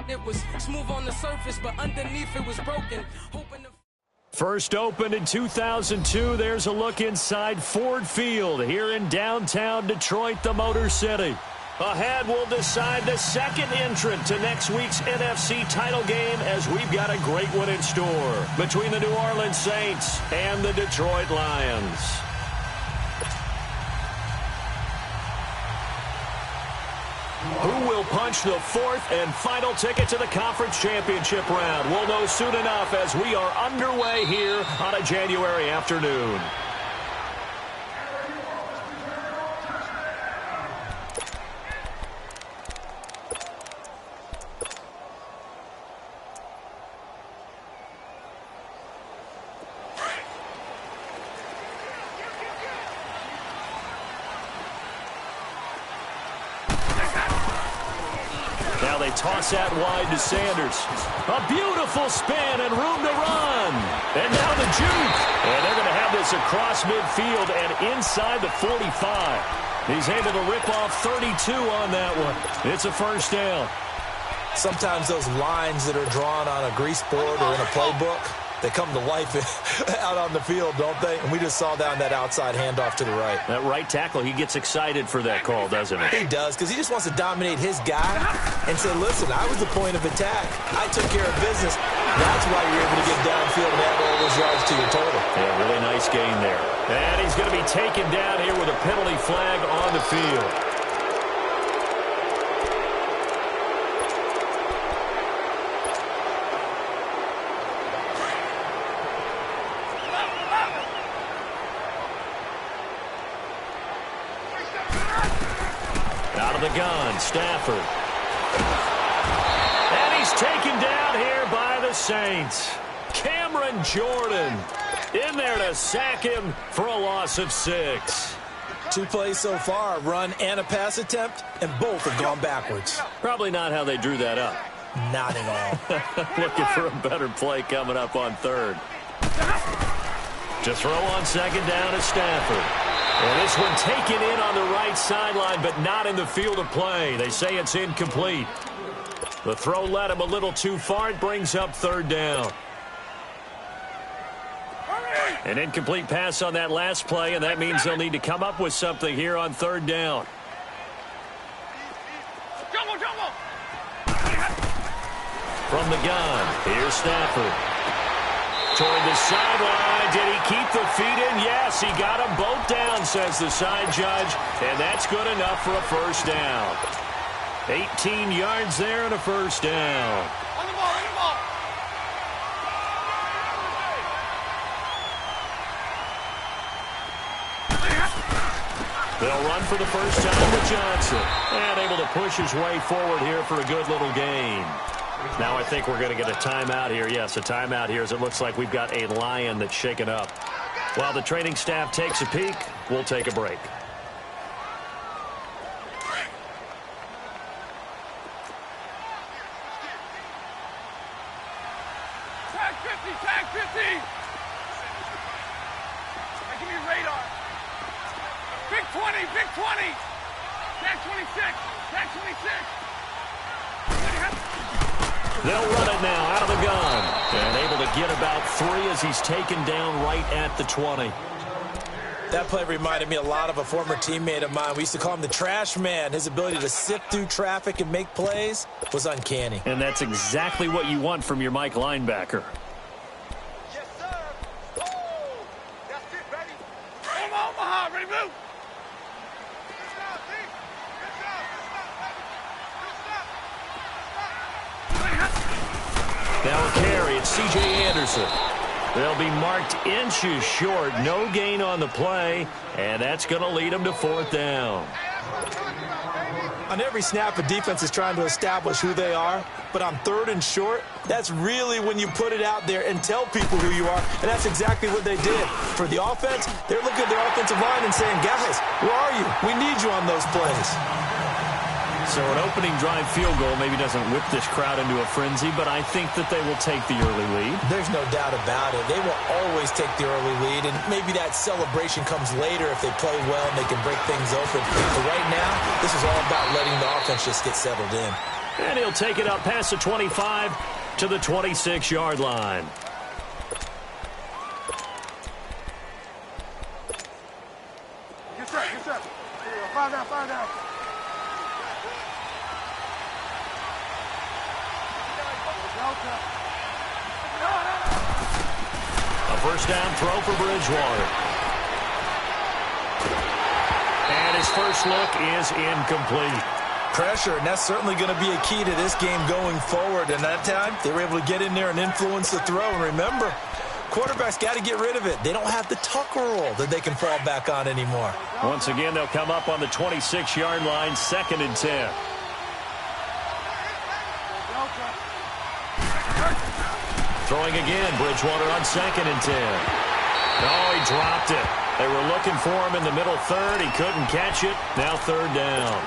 It was smooth on the surface, but underneath it was broken. First opened in 2002, there's a look inside Ford Field here in downtown Detroit, the Motor City. Ahead, we'll decide the second entrant to next week's NFC title game as we've got a great one in store between the New Orleans Saints and the Detroit Lions. Who will punch the fourth and final ticket to the conference championship round? We'll know soon enough as we are underway here on a January afternoon. Now they toss that wide to Sanders. A beautiful spin and room to run. And now the juke. And they're going to have this across midfield and inside the 45. He's able to rip off 32 on that one. It's a first down. Sometimes those lines that are drawn on a grease board or in a playbook, they come to life out on the field, don't they? And we just saw down that outside handoff to the right. That right tackle, he gets excited for that call, doesn't he? He does, because he just wants to dominate his guy and say, listen, I was the point of attack. I took care of business. That's why you're able to get downfield and add all those yards to your total. Yeah, really nice gain there. And he's going to be taken down here with a penalty flag on the field. Out of the gun, Stafford. And he's taken down here by the Saints. Cameron Jordan in there to sack him for a loss of 6. 2 plays so far, a run and a pass attempt, and both have gone backwards. Probably not how they drew that up. Not at all. Looking for a better play coming up on third. To throw on second down is Stafford. And this one taken in on the right sideline, but not in the field of play. They say it's incomplete. The throw led him a little too far. It brings up third down. An incomplete pass on that last play, and that means they'll need to come up with something here on third down. From the gun, here's Stafford. Toward the sideline. Did he keep the feet in? Yes, he got them both down, says the side judge. And that's good enough for a first down. 18 yards there and a first down. On the ball, on the ball. They'll run for the first time with Johnson. And able to push his way forward here for a good little gain. Now I think we're going to get a timeout here. Yes, a timeout here as it looks like we've got a Lion that's shaken up. While the training staff takes a peek, we'll take a break. Tag 50, tag 50. Give me radar. Big 20, big 20. Tag 26, tag 26. They'll run it now out of the gun. And able to get about 3 as he's taken down right at the 20. That play reminded me a lot of a former teammate of mine. We used to call him the trash man. His ability to sift through traffic and make plays was uncanny. And that's exactly what you want from your Mike linebacker. Yes, sir. Oh, that's it, baby. Omaha, ready to move. Now a carry, it's C.J. Anderson. They'll be marked inches short, no gain on the play, and that's going to lead them to fourth down. On every snap, a defense is trying to establish who they are, but on third and short, that's really when you put it out there and tell people who you are, and that's exactly what they did. For the offense, they're looking at their offensive line and saying, guys, where are you? We need you on those plays. So an opening drive field goal maybe doesn't whip this crowd into a frenzy, but I think that they will take the early lead. There's no doubt about it. They will always take the early lead, and maybe that celebration comes later if they play well and they can break things open. But right now, this is all about letting the offense just get settled in. And he'll take it up past the 25 to the 26-yard line. Get set, get set. Fire down, fire down. A first down throw for Bridgewater. And his first look is incomplete. Pressure, and that's certainly going to be a key to this game going forward. And that time, they were able to get in there and influence the throw. And remember, quarterbacks got to get rid of it. They don't have the tuck rule that they can fall back on anymore. Once again, they'll come up on the 26-yard line, 2nd and 10. Throwing again, Bridgewater on 2nd and 10. No, he dropped it. They were looking for him in the middle third. He couldn't catch it. Now 3rd down.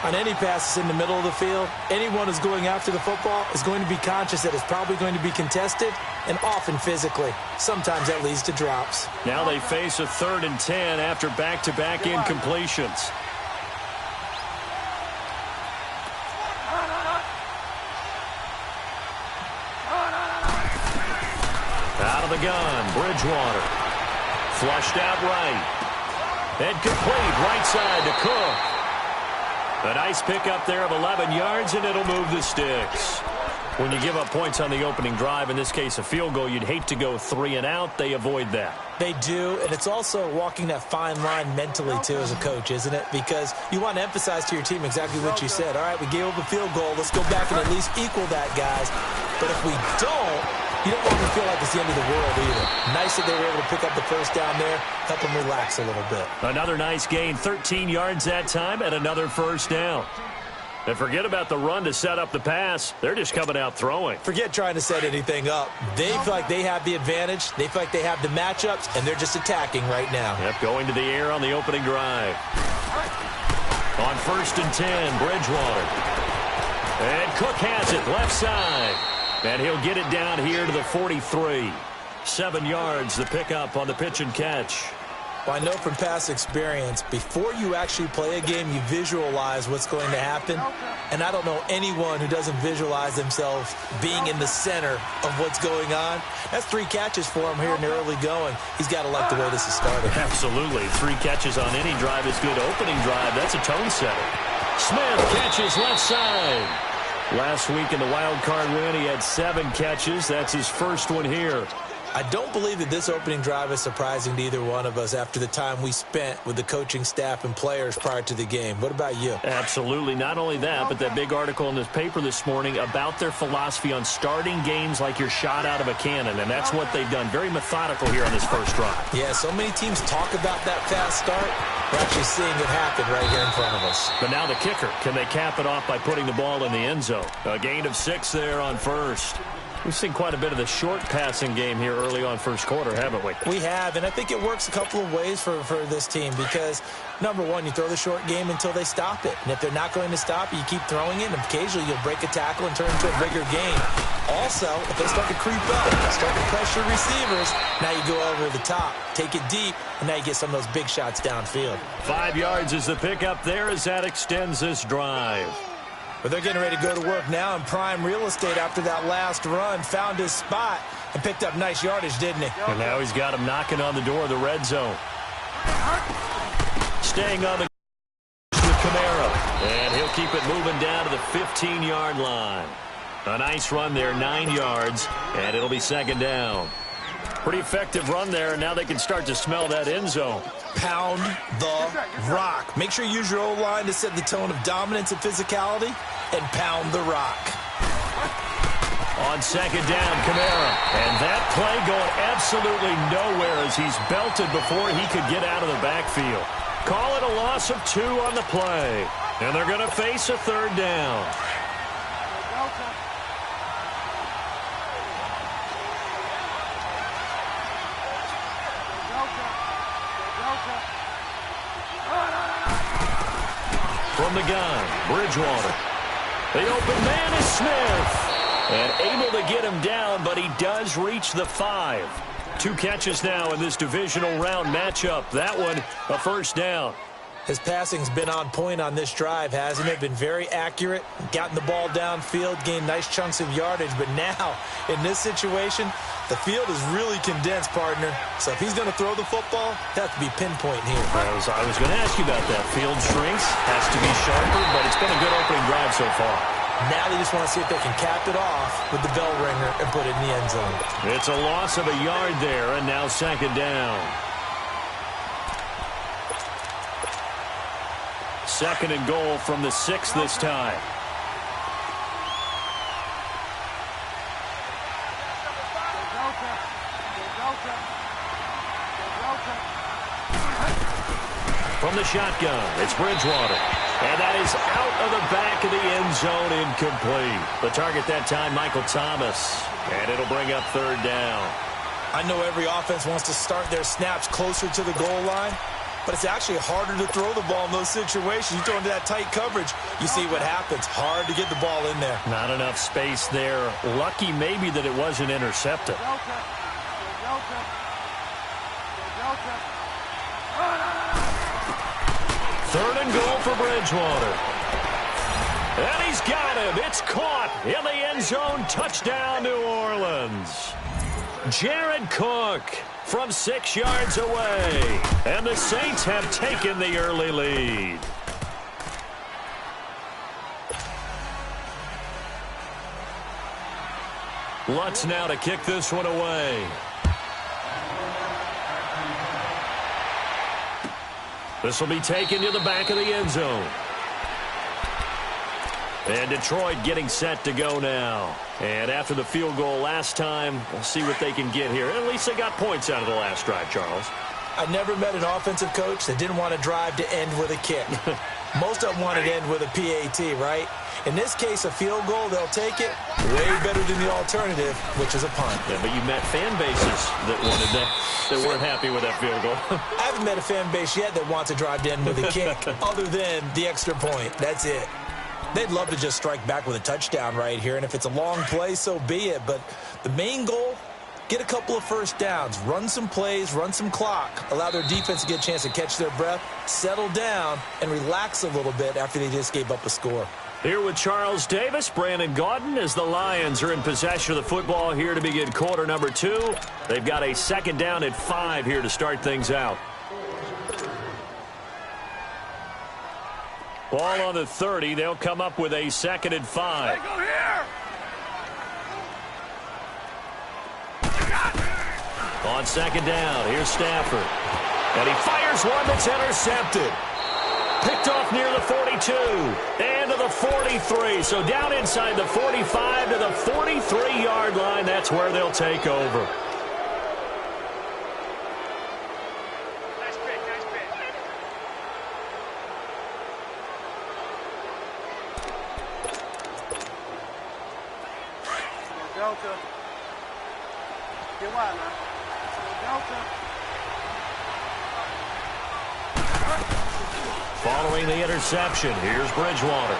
On any passes in the middle of the field, anyone who's going after the football is going to be conscious that it's probably going to be contested, and often physically. Sometimes that leads to drops. Now they face a 3rd and 10 after back-to-back incompletions. Out of the gun, Bridgewater. Flushed out right. And complete, right side to Cook. A nice pickup there of 11 yards, and it'll move the sticks. When you give up points on the opening drive, in this case a field goal, you'd hate to go 3 and out. They avoid that. They do, and it's also walking that fine line mentally, too, as a coach, isn't it? Because you want to emphasize to your team exactly what you said. All right, we gave up a field goal. Let's go back and at least equal that, guys. But if we don't, you don't want to feel like it's the end of the world either. Nice that they were able to pick up the first down there, help them relax a little bit. Another nice gain, 13 yards that time, and another first down. And forget about the run to set up the pass. They're just coming out throwing. Forget trying to set anything up. They feel like they have the advantage. They feel like they have the matchups, and they're just attacking right now. Yep, going to the air on the opening drive. On 1st and 10, Bridgewater. And Cook has it, left side. And he'll get it down here to the 43. 7 yards, the pickup on the pitch and catch. Well, I know from past experience, before you actually play a game, you visualize what's going to happen. And I don't know anyone who doesn't visualize themselves being in the center of what's going on. That's 3 catches for him here in the early going. He's got to like the way this is started. Absolutely. 3 catches on any drive is good. Opening drive, that's a tone setter. Smith catches left side. Last week in the wild card win, he had 7 catches. That's his first one here. I don't believe that this opening drive is surprising to either one of us after the time we spent with the coaching staff and players prior to the game. What about you? Absolutely. Not only that, but that big article in this paper this morning about their philosophy on starting games like you're shot out of a cannon, and that's what they've done. Very methodical here on this first drive. Yeah, so many teams talk about that fast start. We're actually seeing it happen right here in front of us. But now the kicker. Can they cap it off by putting the ball in the end zone? A gain of 6 there on first. We've seen quite a bit of the short passing game here early on first quarter, haven't we? We have, and I think it works a couple of ways for this team because, number one, you throw the short game until they stop it. And if they're not going to stop it, you keep throwing it, and occasionally you'll break a tackle and turn it into a bigger game. Also, if they start to creep up, start to pressure receivers, now you go over the top, take it deep, and now you get some of those big shots downfield. 5 yards is the pickup there as that extends this drive. But they're getting ready to go to work now in prime real estate after that last run. Found his spot and picked up nice yardage, didn't he? And now he's got him knocking on the door of the red zone. Staying on the with Kamara. And he'll keep it moving down to the 15-yard line. A nice run there, 9 yards, and it'll be 2nd down. Pretty effective run there, and now they can start to smell that end zone. Pound the rock. Make sure you use your O-line to set the tone of dominance and physicality, and pound the rock. On 2nd down, Kamara. And that play going absolutely nowhere as he's belted before he could get out of the backfield. Call it a loss of 2 on the play. And they're going to face a 3rd down. From the gun, Bridgewater. The open man is Smith. And able to get him down, but he does reach the 5. 2 catches now in this divisional round matchup. That one, a first down. His passing's been on point on this drive, hasn't it? Been very accurate, gotten the ball downfield, gained nice chunks of yardage. But now, in this situation, the field is really condensed, partner. So if he's going to throw the football, it has to be pinpoint here. I was going to ask you about that. Field shrinks, has to be sharper, but it's been a good opening drive so far. Now they just want to see if they can cap it off with the bell ringer and put it in the end zone. It's a loss of a yard there, and now second down. Second and goal from the 6 this time. From the shotgun, it's Bridgewater. And that is out of the back of the end zone, incomplete. The target that time, Michael Thomas. And it'll bring up third down. I know every offense wants to start their snaps closer to the goal line, but it's actually harder to throw the ball in those situations. You throw into that tight coverage, you see what happens. Hard to get the ball in there. Not enough space there. Lucky maybe that it wasn't intercepted. Third and goal for Bridgewater. And he's got him. It's caught in the end zone. Touchdown, New Orleans. Jared Cook from 6 yards away. And the Saints have taken the early lead. Lutz now to kick this one away. This will be taken to the back of the end zone. And Detroit getting set to go now. And after the field goal last time, we'll see what they can get here. At least they got points out of the last drive, Charles. I never met an offensive coach that didn't want to drive to end with a kick. Most of them wanted to end with a PAT, right? In this case, a field goal, they'll take it. Way better than the alternative, which is a punt. Yeah, but you met fan bases that wanted that, that weren't happy with that field goal. I haven't met a fan base yet that wants to drive to end with a kick, other than the extra point. That's it. They'd love to just strike back with a touchdown right here, and if it's a long play, so be it. But the main goal, get a couple of first downs, run some plays, run some clock, allow their defense to get a chance to catch their breath, settle down, and relax a little bit after they just gave up a score. Here with Charles Davis, Brandon Gaudin, as the Lions are in possession of the football here to begin quarter number 2. They've got a second down at 5 here to start things out. Ball on the 30. They'll come up with a second and 5. Hey, go here! On second down, here's Stafford. And he fires one that's intercepted. Picked off near the 42 and to the 43. So down inside the 45 to the 43-yard line. That's where they'll take over. Nice pick, nice pick. Delta. Get wide now. Delta. Following the interception, here's Bridgewater.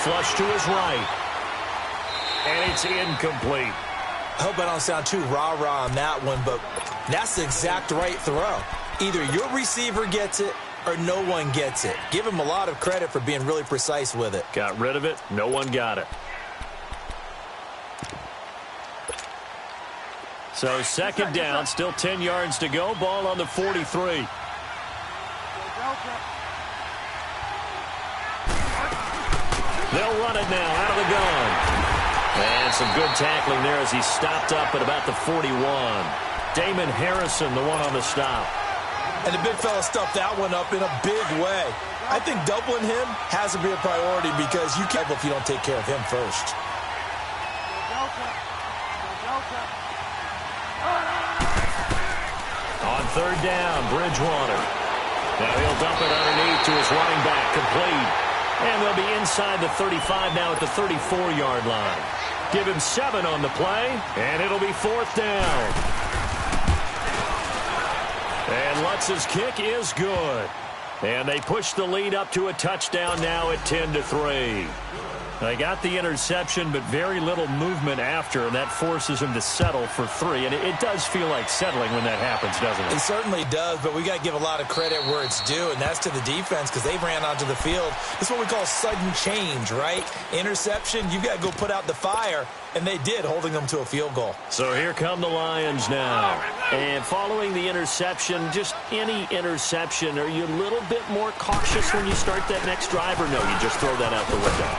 Flush to his right. And it's incomplete. I hope I don't sound too rah-rah on that one, but that's the exact right throw. Either your receiver gets it or no one gets it. Give him a lot of credit for being really precise with it. Got rid of it. No one got it. So second down, still 10 yards to go. Ball on the 43. They'll run it now out of the gun. And some good tackling there as he stopped up at about the 41. Damon Harrison, the one on the stop. And the big fella stuffed that one up in a big way. I think doubling him has to be a priority because you can't if you don't take care of him first. On third down, Bridgewater. Now he'll dump it underneath to his running back, complete. And they'll be inside the 35 now at the 34-yard line. Give him 7 on the play, and it'll be fourth down. And Lutz's kick is good. And they push the lead up to a touchdown now at 10-3. They got the interception, but very little movement after, and that forces him to settle for 3. And it does feel like settling when that happens, doesn't it? It certainly does, but we got to give a lot of credit where it's due, and that's to the defense because they ran onto the field. It's what we call sudden change, right? Interception, you got to go put out the fire, and they did, holding them to a field goal. So here come the Lions now. And following the interception, just any interception, are you a little bit more cautious when you start that next drive, or no, you just throw that out the window?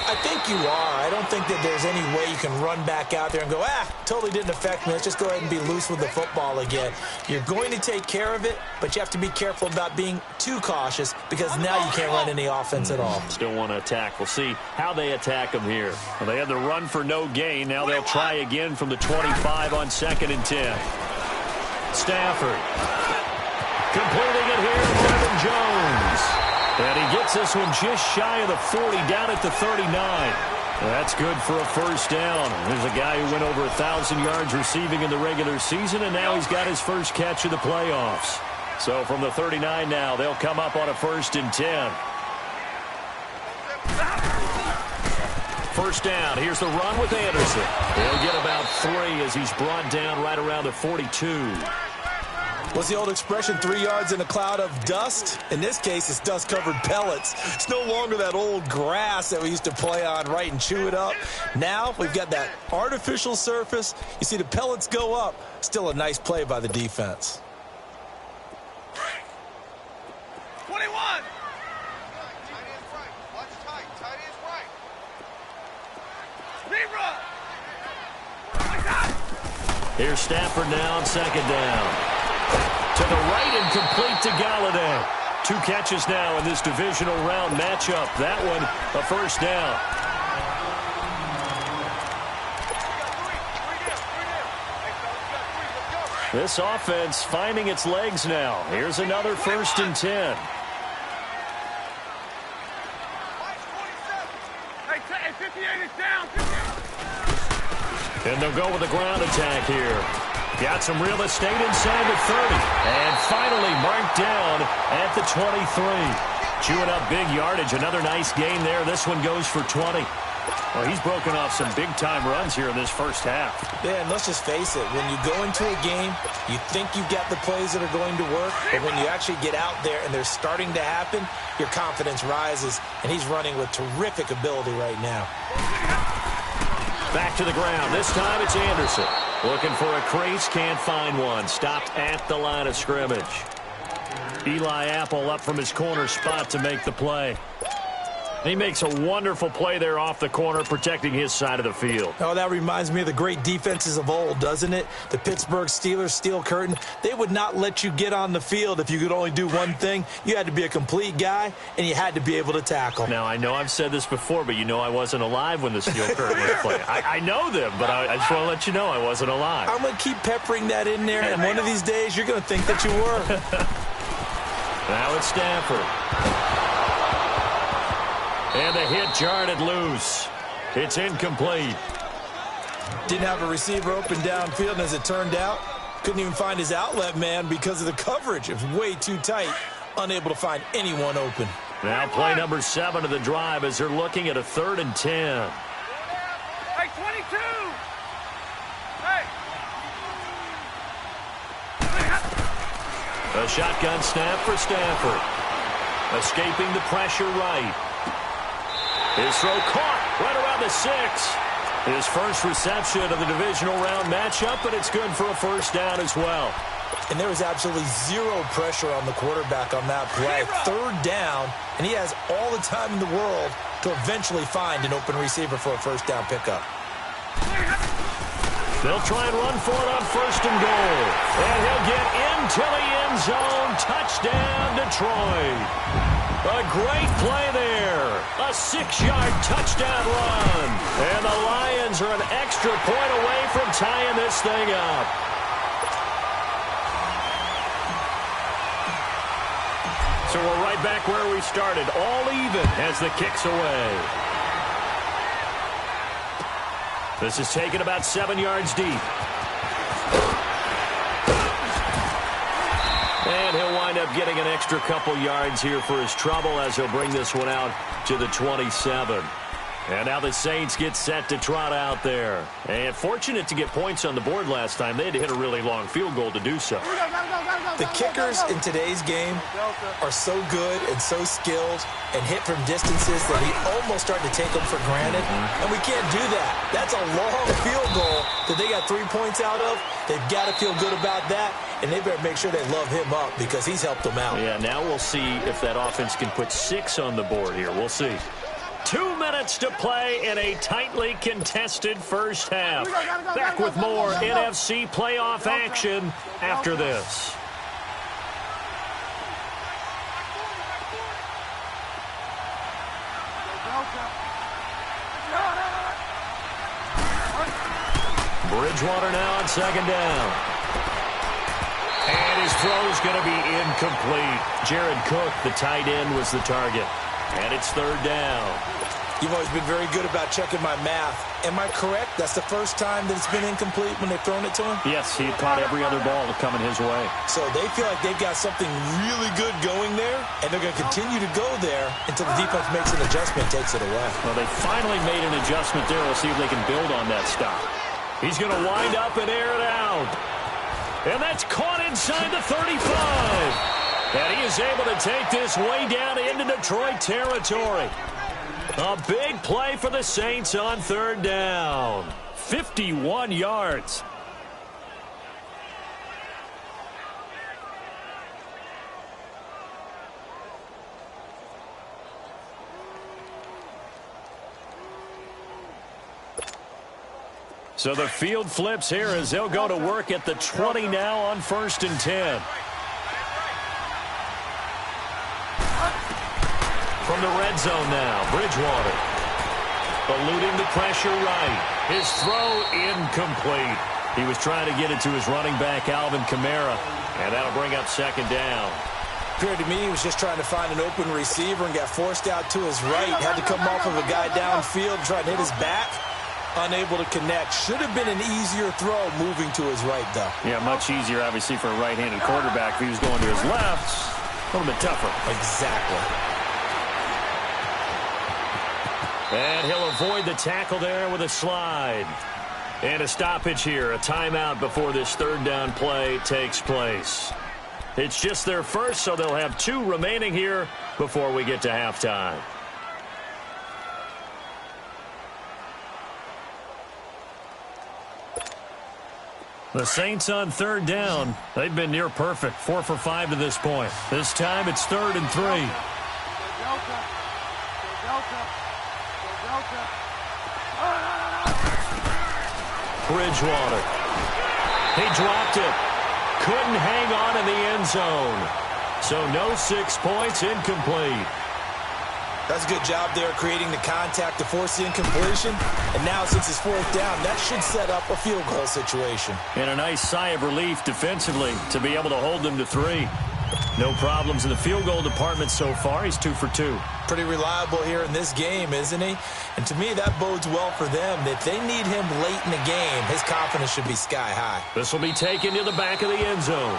I think you are. I don't think that there's any way you can run back out there and go, totally didn't affect me. Let's just go ahead and be loose with the football again. You're going to take care of it, but you have to be careful about being too cautious because now you can't run any offense at all. Still want to attack. We'll see how they attack them here. Well, they had the run for no gain. Now they'll try again from the 25 on 2nd and 10. Stafford. Completing it here, Marvin Jones. And he gets this one just shy of the 40, down at the 39. That's good for a first down. There's a guy who went over 1,000 yards receiving in the regular season, and now he's got his first catch of the playoffs. So from the 39 now, they'll come up on a 1st and 10. First down. Here's the run with Anderson. He'll get about 3 as he's brought down right around the 42. What's the old expression, 3 yards in a cloud of dust? In this case, it's dust-covered pellets. It's no longer that old grass that we used to play on, right, and chew it up. Now we've got that artificial surface. You see the pellets go up. Still a nice play by the defense. 21. Here's Stafford now on 2nd down. To the right and complete to Galladay. 2 catches now in this divisional round matchup. That one a first down. This offense finding its legs now. Here's another 1st and 10. Hey, 58 is down. And they'll go with the ground attack here. Got some real estate inside the 30. And finally marked down at the 23. Chewing up big yardage. Another nice gain there. This one goes for 20. Well, he's broken off some big-time runs here in this first half. Yeah, and let's just face it. When you go into a game, you think you've got the plays that are going to work. But when you actually get out there and they're starting to happen, your confidence rises. And he's running with terrific ability right now. Back to the ground. This time it's Anderson. Looking for a crease, can't find one. Stopped at the line of scrimmage. Eli Apple up from his corner spot to make the play. He makes a wonderful play there off the corner, protecting his side of the field. Oh, that reminds me of the great defenses of old, doesn't it? The Pittsburgh Steelers steel curtain. They would not let you get on the field if you could only do one thing. You had to be a complete guy, and you had to be able to tackle. Now, I know I've said this before, but you know I wasn't alive when the steel curtain was playing. I know them, but I just want to let you know I wasn't alive. I'm going to keep peppering that in there, and one of these days you're going to think that you were. Now it's Stafford. And the hit jarred it loose. It's incomplete. Didn't have a receiver open downfield, and as it turned out, couldn't even find his outlet man because of the coverage. It was way too tight, unable to find anyone open. Now play number 7 of the drive as they're looking at a 3rd and 10. Hey, 22. Hey. A shotgun snap for Stafford. Escaping the pressure right. His throw caught right around the 6. His first reception of the divisional round matchup, but it's good for a first down as well. And there was absolutely zero pressure on the quarterback on that play. 3rd down, and he has all the time in the world to eventually find an open receiver for a first down pickup. They'll try and run for it on 1st and goal. And he'll get into the end zone. Touchdown, Detroit. A great play there. A 6-yard touchdown run. And the Lions are an extra point away from tying this thing up. So we're right back where we started. All even as the kick's away. This is taken about 7 yards deep. And he'll wind up getting an extra couple yards here for his trouble as he'll bring this one out to the 27. And now the Saints get set to trot out there. And fortunate to get points on the board last time. They had to hit a really long field goal to do so. The kickers in today's game are so good and so skilled and hit from distances that we almost start to take them for granted. And we can't do that. That's a long field goal that they got 3 points out of. They've got to feel good about that. And they better make sure they love him up because he's helped them out. Yeah, now we'll see if that offense can put 6 on the board here. We'll see. 2 minutes to play in a tightly contested first half. Back with more NFC playoff action after this. Bridgewater now on second down. And his throw's going to be incomplete. Jared Cook, the tight end, was the target. And it's third down. You've always been very good about checking my math. Am I correct? That's the first time that it's been incomplete when they've thrown it to him? Yes, he had caught every other ball coming his way. So they feel like they've got something really good going there, and they're going to continue to go there until the defense makes an adjustment and takes it away. Well, they finally made an adjustment there. We'll see if they can build on that stop. He's going to wind up and air it out. And that's caught inside the 35. And he is able to take this way down into Detroit territory. A big play for the Saints on third down. 51 yards. So the field flips here as they'll go to work at the 20 now on 1st and 10. From the red zone now, Bridgewater. Eluding the pressure right. His throw incomplete. He was trying to get it to his running back, Alvin Kamara, and that'll bring up second down. Appeared to me he was just trying to find an open receiver and got forced out to his right. Had to come off of a guy downfield, trying to hit his back. Unable to connect. Should have been an easier throw moving to his right, though. Yeah, much easier, obviously, for a right-handed quarterback. If he was going to his left, a little bit tougher. Exactly. And he'll avoid the tackle there with a slide. And a stoppage here, a timeout before this third down play takes place. It's just their first, so they'll have 2 remaining here before we get to halftime. The Saints on third down. They've been near perfect, 4 for 5 to this point. This time it's 3rd and 3. Bridgewater. He dropped it. Couldn't hang on in the end zone. So no 6 points, incomplete. That's a good job there creating the contact to force the incompletion. And now since it's 4th down, that should set up a field goal situation. And a nice sigh of relief defensively to be able to hold them to 3. No problems in the field goal department so far. He's 2 for 2. Pretty reliable here in this game, isn't he? And to me, that bodes well for them. If they need him late in the game, his confidence should be sky high. This will be taken to the back of the end zone.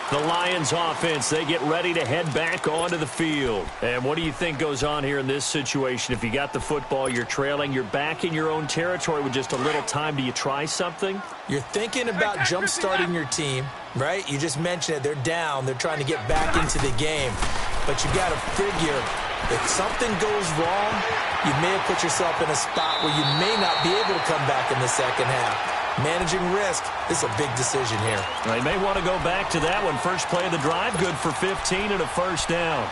The Lions offense, they get ready to head back onto the field. And what do you think goes on here in this situation? If you got the football, you're trailing, you're back in your own territory with just a little time. Do you try something? You're thinking about jump-starting your team, right? You just mentioned it. They're down. They're trying to get back into the game. But you got to figure, if something goes wrong, you may have put yourself in a spot where you may not be able to come back in the second half. Managing risk is a big decision here. They may want to go back to that one. First play of the drive, good for 15 and a first down.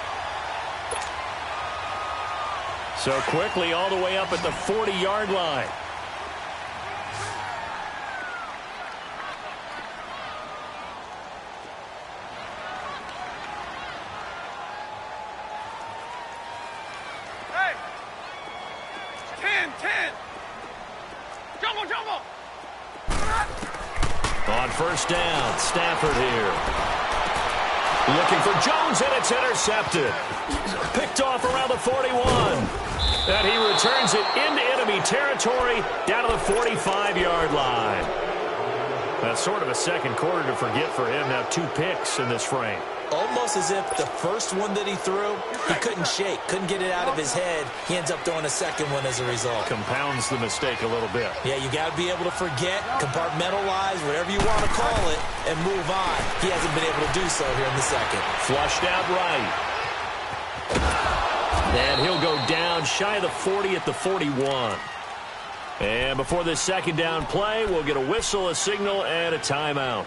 So quickly all the way up at the 40-yard line. Hey! 10. Jumbo! On first down, Stafford here. Looking for Jones, and it's intercepted. Picked off around the 41. And he returns it into enemy territory down to the 45-yard line. That's sort of a second quarter to forget for him. Now 2 picks in this frame. Almost as if the first one that he threw, he couldn't shake, couldn't get it out of his head. He ends up throwing a second one as a result. Compounds the mistake a little bit. Yeah, you got to be able to forget, compartmentalize, whatever you want to call it, and move on. He hasn't been able to do so here in the second. Flushed out right. And he'll go down shy of the 40 at the 41. And before this second down play, we'll get a whistle, a signal, and a timeout,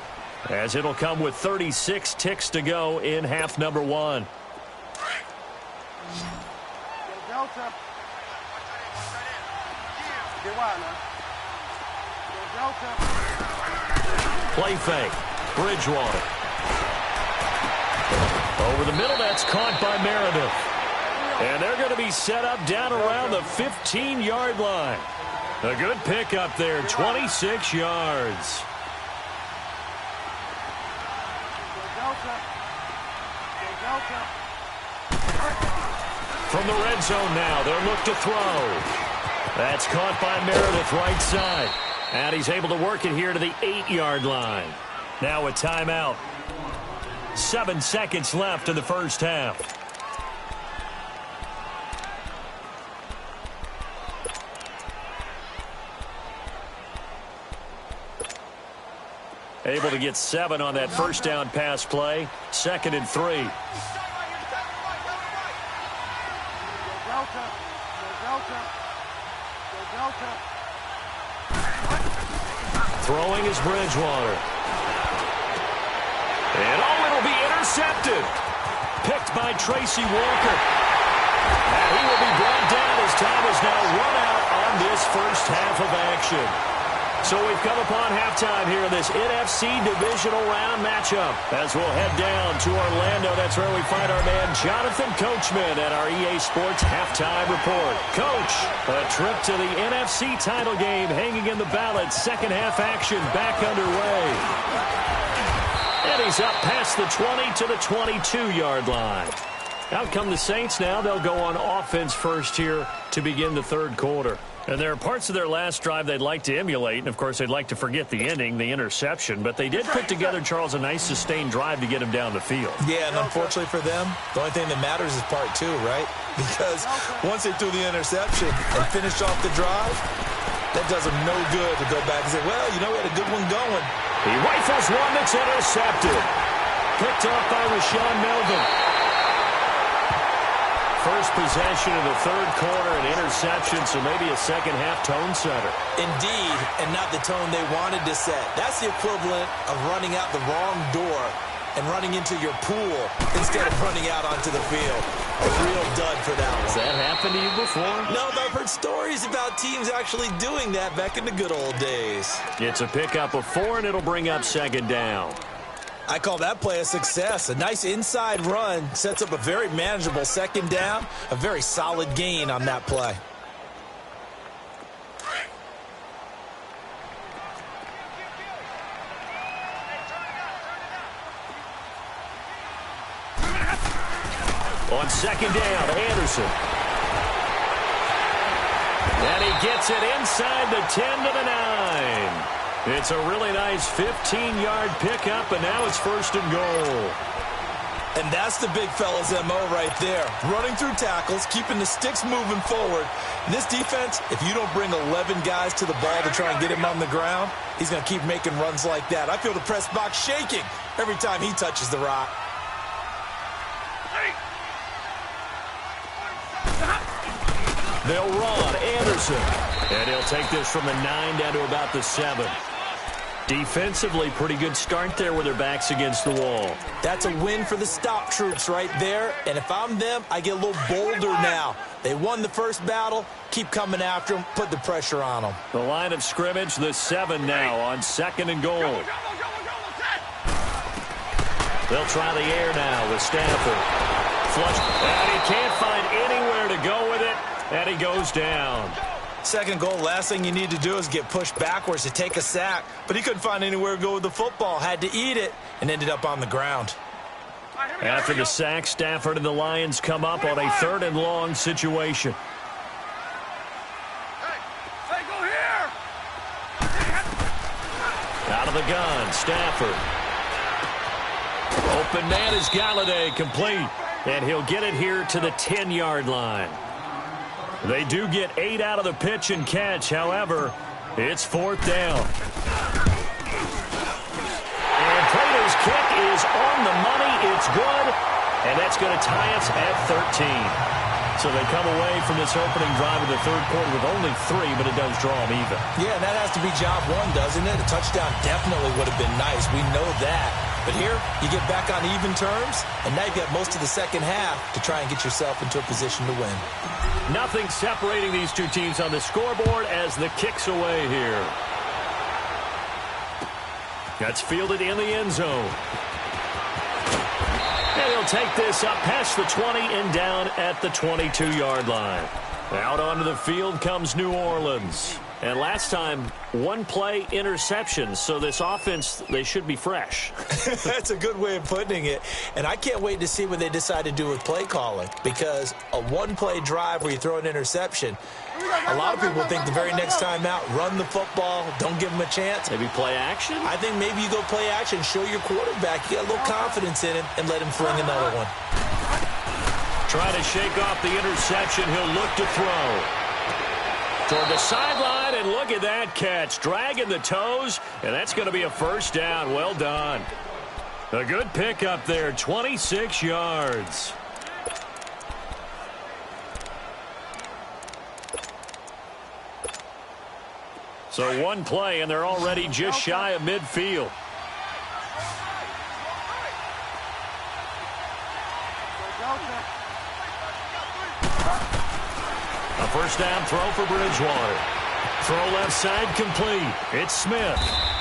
as it'll come with 36 ticks to go in half number one. Play fake. Bridgewater. Over the middle, that's caught by Meredith. And they're going to be set up down around the 15-yard line. A good pickup there, 26 yards. From the red zone now, they'll look to throw. That's caught by Meredith right side. And he's able to work it here to the 8-yard line. Now a timeout. 7 seconds left in the first half. Able to get 7 on that first down pass play. 2nd and 3. Throwing is Bridgewater. And it'll be intercepted. Picked by Tracy Walker. And he will be brought down as time is now run out on this first half of action. So we've come upon halftime here in this NFC Divisional Round matchup. As we'll head down to Orlando, that's where we find our man Jonathan Coachman at our EA Sports Halftime Report. Coach, a trip to the NFC title game hanging in the balance. Second half action back underway. And he's up past the 20 to the 22-yard line. Out come the Saints now. They'll go on offense first here to begin the third quarter. And there are parts of their last drive they'd like to emulate. And, of course, they'd like to forget the ending, the interception. But they did put together, Charles, a nice sustained drive to get him down the field. Yeah, and unfortunately for them, the only thing that matters is part 2, right? Because once they threw the interception and finished off the drive, that does them no good to go back and say, well, you know, we had a good one going. He rifles one that's intercepted. Picked off by Rashawn Melvin. First possession of the third quarter, an interception, so maybe a second-half tone setter. Indeed, and not the tone they wanted to set. That's the equivalent of running out the wrong door and running into your pool instead of running out onto the field. A real dud for that one. Has that happened to you before? No, but I've heard stories about teams actually doing that back in the good old days. It's a pickup of 4, and it'll bring up second down. I call that play a success. A nice inside run sets up a very manageable second down. A very solid gain on that play. On second down, Anderson. And he gets it inside the 10 to the 9. It's a really nice 15-yard pickup, and now it's first and goal. And that's the big fella's MO right there. Running through tackles, keeping the sticks moving forward. And this defense, if you don't bring 11 guys to the ball to try and get him on the ground, he's going to keep making runs like that. I feel the press box shaking every time he touches the rock. They'll run Anderson. And he'll take this from the 9 down to about the 7. Defensively, pretty good start there with their backs against the wall. That's a win for the stop troops right there. And if I'm them, I get a little bolder now. They won the first battle. Keep coming after them. Put the pressure on them. The line of scrimmage, the 7 now on second and goal. They'll try the air now with Stafford. Flush. And he can't find anywhere to go with it. And he goes down. Second goal, last thing you need to do is get pushed backwards to take a sack. But he couldn't find anywhere to go with the football. Had to eat it and ended up on the ground. After the sack, Stafford and the Lions come up on a 3rd and long situation. Hey, go here! Out of the gun, Stafford. Open man is Galladay, complete. And he'll get it here to the 10-yard line. They do get 8 out of the pitch and catch. However, it's 4th down. And Plato's kick is on the money. It's good. And that's going to tie us at 13. So they come away from this opening drive in the third quarter with only 3, but it does draw them even. Yeah, and that has to be job one, doesn't it? A touchdown definitely would have been nice. We know that. But here, you get back on even terms, and now you've got most of the second half to try and get yourself into a position to win. Nothing separating these two teams on the scoreboard as the kick's away here. That's fielded in the end zone. And he'll take this up past the 20 and down at the 22-yard line. Out onto the field comes New Orleans. And last time, 1-play interception. So this offense, they should be fresh. That's a good way of putting it. And I can't wait to see what they decide to do with play calling. Because a 1-play drive where you throw an interception, a lot of people think the very next time out, run the football, don't give them a chance. Maybe play action? I think maybe you go play action, show your quarterback, you got a little confidence in him, and let him fling another one. Trying to shake off the interception. He'll look to throw. Toward the sideline, and look at that catch. Dragging the toes, and that's going to be a first down. Well done. A good pickup there, 26 yards. So 1 play, and they're already just shy of midfield. A first down throw for Bridgewater. Throw left side complete. It's Smith.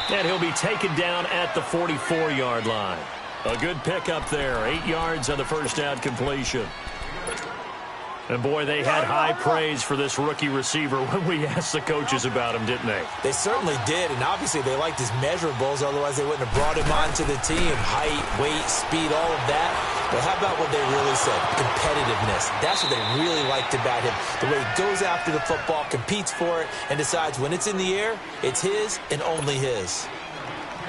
And he'll be taken down at the 44-yard line. A good pickup there. 8 yards on the first down completion. And, boy, they had high praise for this rookie receiver when we asked the coaches about him, didn't they? They certainly did, and obviously they liked his measurables. Otherwise, they wouldn't have brought him onto the team. Height, weight, speed, all of that. But how about what they really said? Competitiveness. That's what they really liked about him. The way he goes after the football, competes for it, and decides when it's in the air, it's his and only his.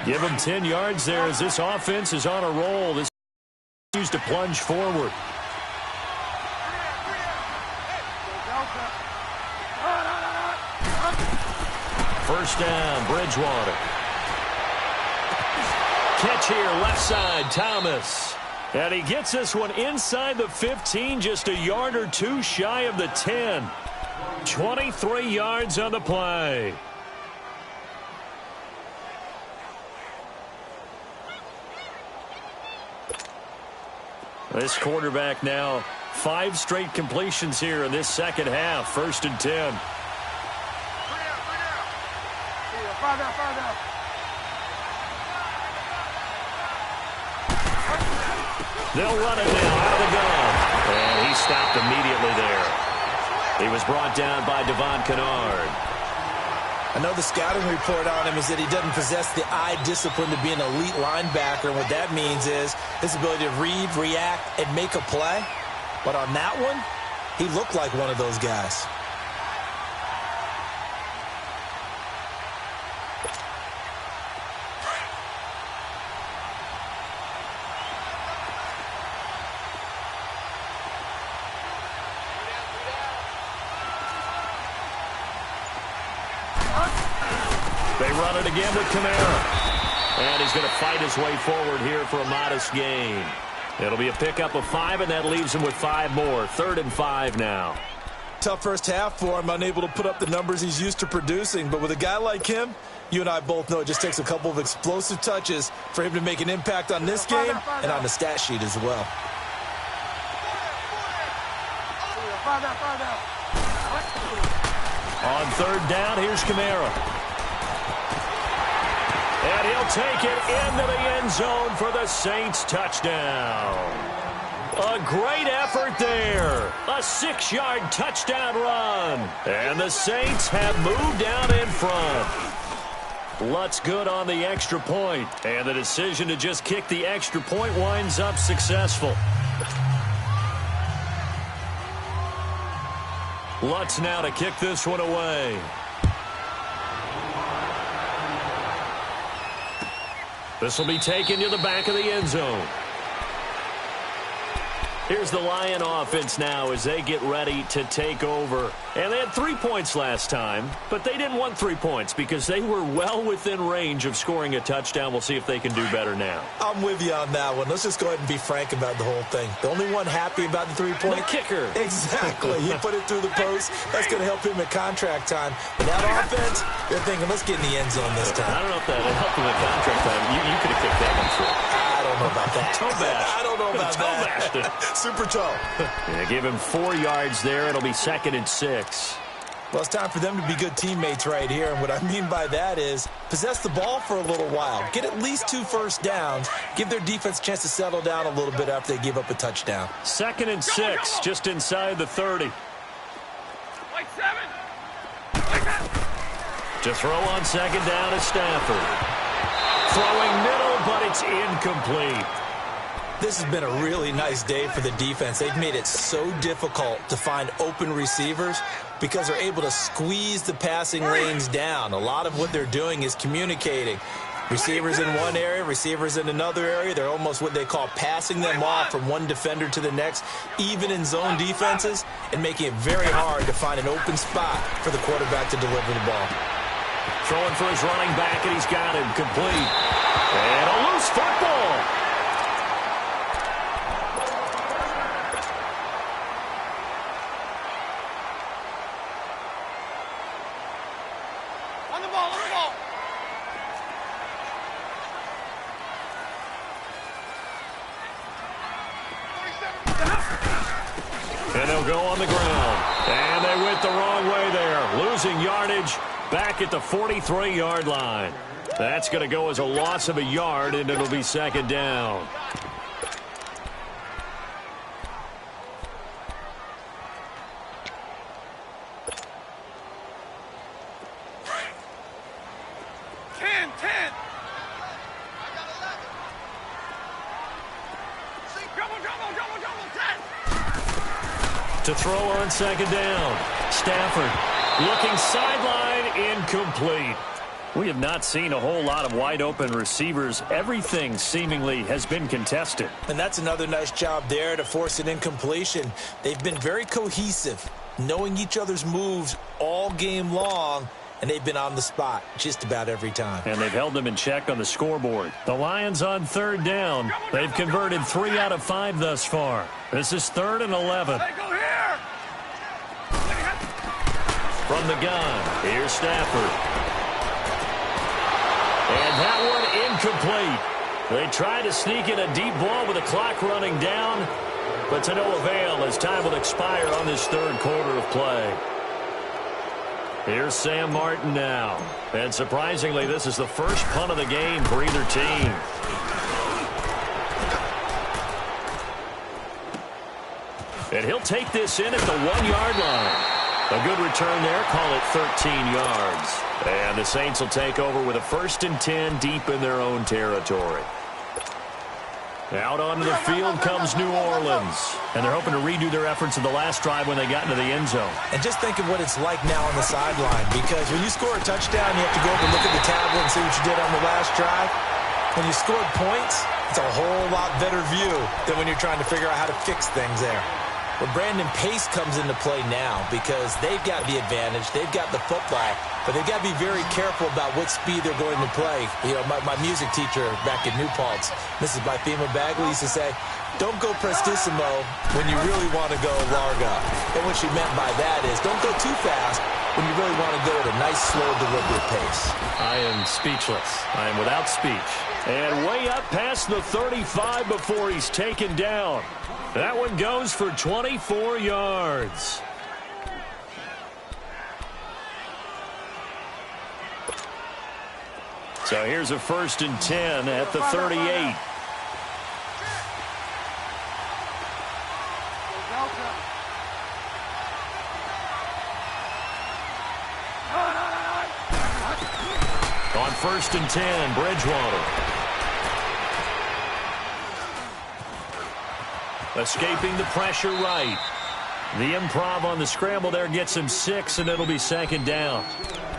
Give him 10 yards there as this offense is on a roll. This continues to plunge forward. First down, Bridgewater. Catch here, left side, Thomas. And he gets this one inside the 15, just a yard or two shy of the 10. 23 yards on the play. This quarterback now 5 straight completions here in this second half. 1st and 10. They'll run it now out of the gun. And he stopped immediately there. He was brought down by Devon Kennard. I know the scouting report on him is that he doesn't possess the eye discipline to be an elite linebacker. And what that means is his ability to read, react, and make a play. But on that one, he looked like one of those guys. They run it again with Kamara. And he's going to fight his way forward here for a modest gain. It'll be a pickup of 5, and that leaves him with 5 more. 3rd and 5 now. Tough first half for him, unable to put up the numbers he's used to producing. But with a guy like him, you and I both know it just takes a couple of explosive touches for him to make an impact on this game and on the stat sheet as well. On 3rd down, here's Kamara. And he'll take it into the end zone for the Saints touchdown. A great effort there. A 6-yard touchdown run. And the Saints have moved down in front. Lutz good on the extra point. And the decision to just kick the extra point winds up successful. Lutz now to kick this one away. This will be taken to the back of the end zone. Here's the Lion offense now as they get ready to take over. And they had 3 points last time, but they didn't want 3 points because they were well within range of scoring a touchdown. We'll see if they can do better now. I'm with you on that one. Let's just go ahead and be frank about the whole thing. The only one happy about the 3-point? The kicker. Exactly. He put it through the post. That's going to help him at contract time. But that offense, they're thinking, let's get in the end zone this time. I don't know if that helped him at contract time. You could have kicked that one through. I don't know about that. Toe bash. I don't know about that. Super toe. Yeah, give him 4 yards there. It'll be 2nd and 6. Well, it's time for them to be good teammates right here. And what I mean by that is possess the ball for a little while. Get at least 2 first downs. Give their defense a chance to settle down a little bit after they give up a touchdown. 2nd and 6, just inside the 30. Like 7. Like that. To throw on 2nd down is Stafford. Throwing middle, but it's incomplete. This has been a really nice day for the defense. They've made it so difficult to find open receivers because they're able to squeeze the passing lanes down. A lot of what they're doing is communicating. Receivers in one area, receivers in another area. They're almost what they call passing them off from one defender to the next, even in zone defenses, and making it very hard to find an open spot for the quarterback to deliver the ball. Throwing for his running back, and he's got him complete. And a loose football. On the ball, on the ball. And they'll go on the ground. And they went the wrong way there. Losing yardage back at the 43-yard line. That's going to go as a loss of a yard, and it'll be 2nd down. To throw on 2nd down. Stafford looking sideline, incomplete. We have not seen a whole lot of wide open receivers. Everything seemingly has been contested. And that's another nice job there to force an incompletion. They've been very cohesive, knowing each other's moves all game long, and they've been on the spot just about every time. And they've held them in check on the scoreboard. The Lions on 3rd down. They've converted 3 out of 5 thus far. This is 3rd and 11. Hey, go here. From the gun, here's Stafford. And that one incomplete. They try to sneak in a deep ball with the clock running down, but to no avail as time will expire on this 3rd quarter of play. Here's Sam Martin now. And surprisingly, this is the first punt of the game for either team. And he'll take this in at the 1-yard line. A good return there. Call it 13 yards. And the Saints will take over with a 1st and 10 deep in their own territory. Out onto the field comes New Orleans. And they're hoping to redo their efforts in the last drive when they got into the end zone. And just think of what it's like now on the sideline, because when you score a touchdown, you have to go over and look at the tablet and see what you did on the last drive. When you scored points, it's a whole lot better view than when you're trying to figure out how to fix things there. Well, Brandon, pace comes into play now because they've got the advantage. They've got the football, but they've got to be very careful about what speed they're going to play. You know, my music teacher back in New Paltz, Mrs. Bythema Bagley, used to say, don't go prestissimo when you really want to go larga. And what she meant by that is don't go too fast when you really want to go at a nice, slow, deliberate pace. I am speechless. I am without speech. And way up past the 35 before he's taken down. That one goes for 24 yards. So here's a 1st and 10 at the 38. On 1st and 10, Bridgewater. Escaping the pressure right. The improv on the scramble there gets him 6, and it'll be 2nd down.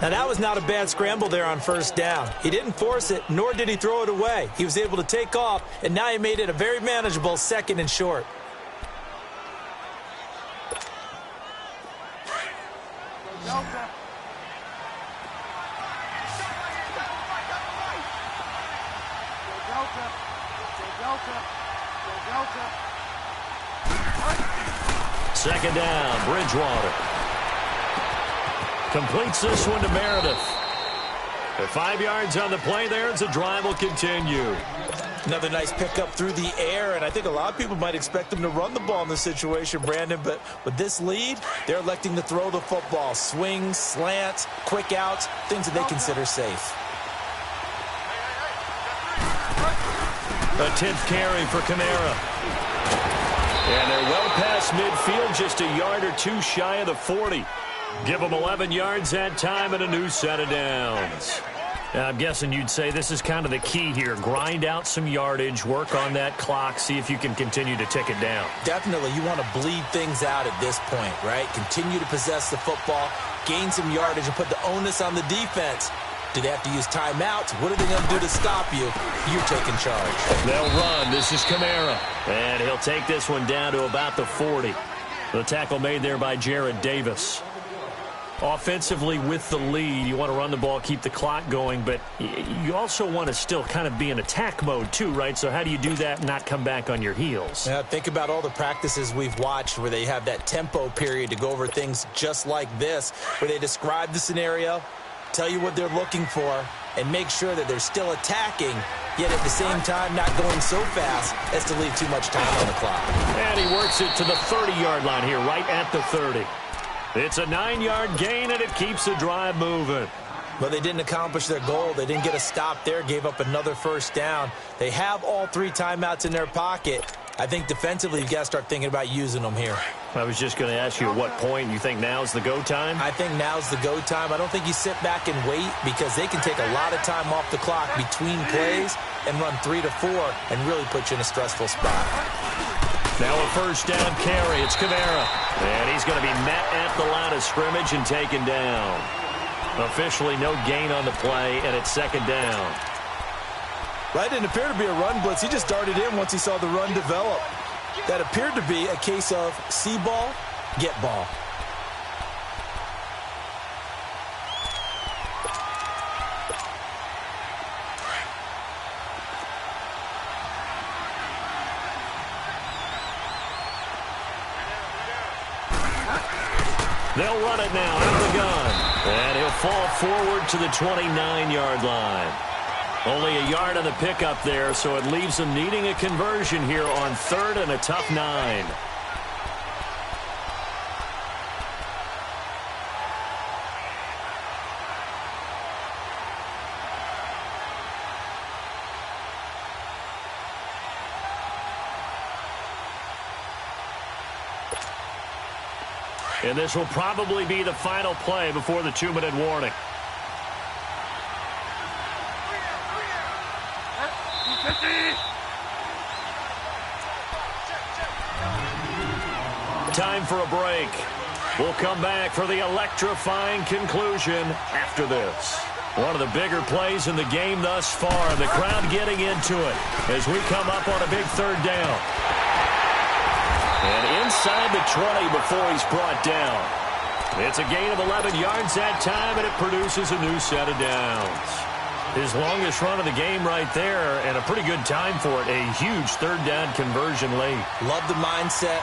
Now, that was not a bad scramble there on 1st down. He didn't force it, nor did he throw it away. He was able to take off, and now he made it a very manageable 2nd and short. Delta. Delta. Delta. Delta. Second down, Bridgewater. Completes this one to Meredith. The 5 yards on the play there as the drive will continue. Another nice pickup through the air, and I think a lot of people might expect them to run the ball in this situation, Brandon, but with this lead, they're electing to throw the football. Swings, slants, quick outs, things that they consider safe. A 10th carry for Kamara. And they're well past midfield, just a yard or two shy of the 40. Give them 11 yards that time and a new set of downs. Now, I'm guessing you'd say this is kind of the key here. Grind out some yardage, work on that clock, see if you can continue to tick it down. Definitely, you want to bleed things out at this point, right? Continue to possess the football, gain some yardage, and put the onus on the defense. Do they have to use timeouts? What are they going to do to stop you? You're taking charge. They'll run. This is Kamara. And he'll take this one down to about the 40. The tackle made there by Jared Davis. Offensively with the lead, you want to run the ball, keep the clock going, but you also want to still kind of be in attack mode too, right? So how do you do that and not come back on your heels? Yeah, think about all the practices we've watched where they have that tempo period to go over things just like this, where they describe the scenario, tell you what they're looking for, and make sure that they're still attacking, yet at the same time not going so fast as to leave too much time on the clock. And he works it to the 30-yard line here, right at the 30. It's a 9-yard gain, and it keeps the drive moving. But they didn't accomplish their goal. They didn't get a stop there, gave up another first down. They have all 3 timeouts in their pocket. I think defensively, you've got to start thinking about using them here. I was just going to ask you at what point you think now's the go time? I think now's the go time. I don't think you sit back and wait because they can take a lot of time off the clock between plays and run 3 to 4 and really put you in a stressful spot. Now a first down carry. It's Kamara. And he's going to be met at the line of scrimmage and taken down. Officially no gain on the play, and it's second down. That didn't appear to be a run blitz. He just darted in once he saw the run develop. That appeared to be a case of see ball, get ball. They'll run it now out of the gun. And he'll fall forward to the 29-yard line. Only a yard on the pickup there, so it leaves them needing a conversion here on 3rd and a tough 9. And this will probably be the final play before the 2-minute warning. Time for a break. We'll come back for the electrifying conclusion after this. One of the bigger plays in the game thus far. The crowd getting into it as we come up on a big 3rd down. And inside the 20 before he's brought down. It's a gain of 11 yards that time, and it produces a new set of downs. His longest run of the game right there, and a pretty good time for it. A huge 3rd down conversion late. Love the mindset.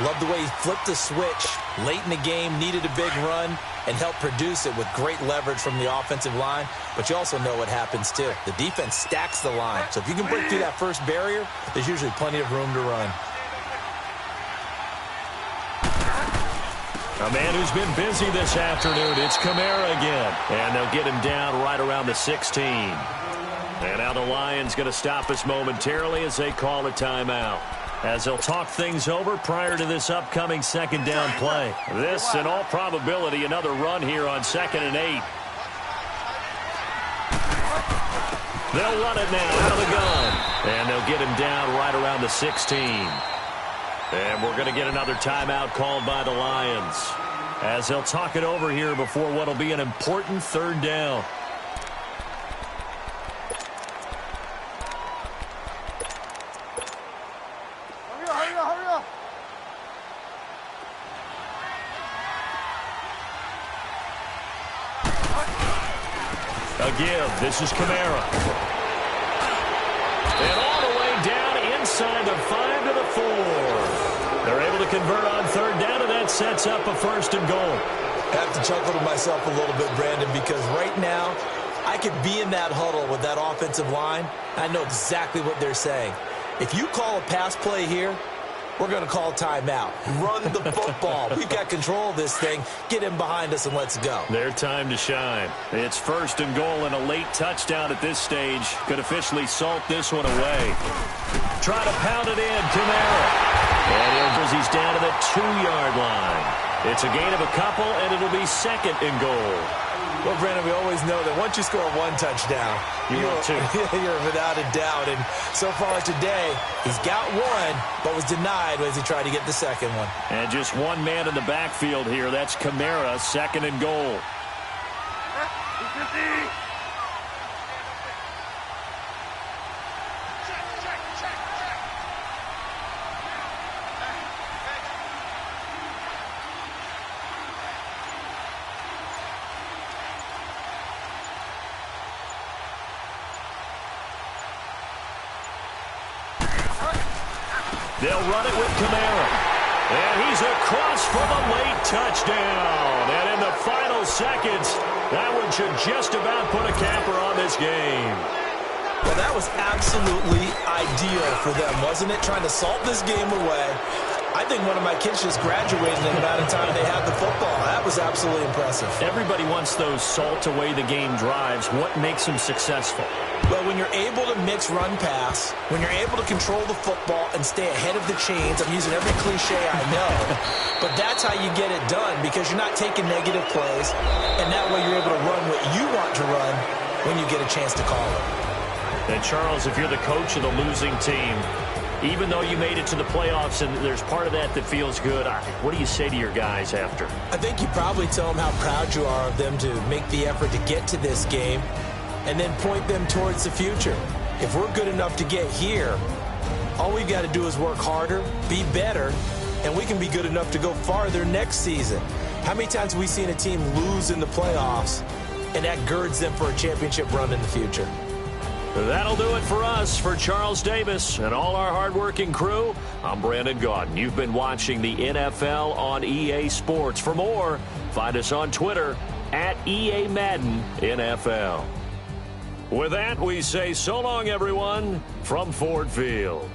Love the way he flipped the switch late in the game, needed a big run, and helped produce it with great leverage from the offensive line. But you also know what happens, too. The defense stacks the line. So if you can break through that first barrier, there's usually plenty of room to run. A man who's been busy this afternoon, it's Kamara again. And they'll get him down right around the 16. And now the Lions going to stop us momentarily as they call a timeout. As they'll talk things over prior to this upcoming 2nd down play. This, in all probability, another run here on 2nd and 8. They'll run it now out of the gun. And they'll get him down right around the 16. And we're going to get another timeout called by the Lions as they'll talk it over here before what will be an important 3rd down. Hurry up. A give. This is Kamara. And all the way down inside the 5 to the 4. They're able to convert on third down, and that sets up a 1st and goal. I have to chuckle to myself a little bit, Brandon, because right now I could be in that huddle with that offensive line. I know exactly what they're saying. If you call a pass play here, we're going to call timeout. Run the football. We've got control of this thing. Get him behind us and let's go. Their time to shine. It's 1st and goal and a late touchdown at this stage. Could officially salt this one away. Try to pound it in. Kamara. And he's down to the 2-yard line. It's a gain of a couple, and it'll be 2nd and goal. Well, Brandon, we always know that once you score one touchdown, you're without a doubt. And so far today, he's got one, but was denied as he tried to get the second one. And just one man in the backfield here. That's Kamara, 2nd and goal. They'll run it with Kamara. And he's across for the late touchdown. And in the final seconds, that one should just about put a capper on this game. Well, that was absolutely ideal for them, wasn't it? Trying to salt this game away. I think one of my kids just graduated in the amount of time they had the football. That was absolutely impressive. Everybody wants those salt away the game drives. What makes them successful? Well, when you're able to mix run-pass, when you're able to control the football and stay ahead of the chains, I'm using every cliche I know, but that's how you get it done because you're not taking negative plays, and that way you're able to run what you want to run when you get a chance to call it. And, Charles, if you're the coach of the losing team, even though you made it to the playoffs and there's part of that that feels good, what do you say to your guys after? I think you probably tell them how proud you are of them to make the effort to get to this game and then point them towards the future. If we're good enough to get here, all we've got to do is work harder, be better, and we can be good enough to go farther next season. How many times have we seen a team lose in the playoffs, and that girds them for a championship run in the future? That'll do it for us. For Charles Davis and all our hardworking crew, I'm Brandon Gaudin. You've been watching the NFL on EA Sports. For more, find us on Twitter at EA Madden NFL. With that, we say so long, everyone, from Ford Field.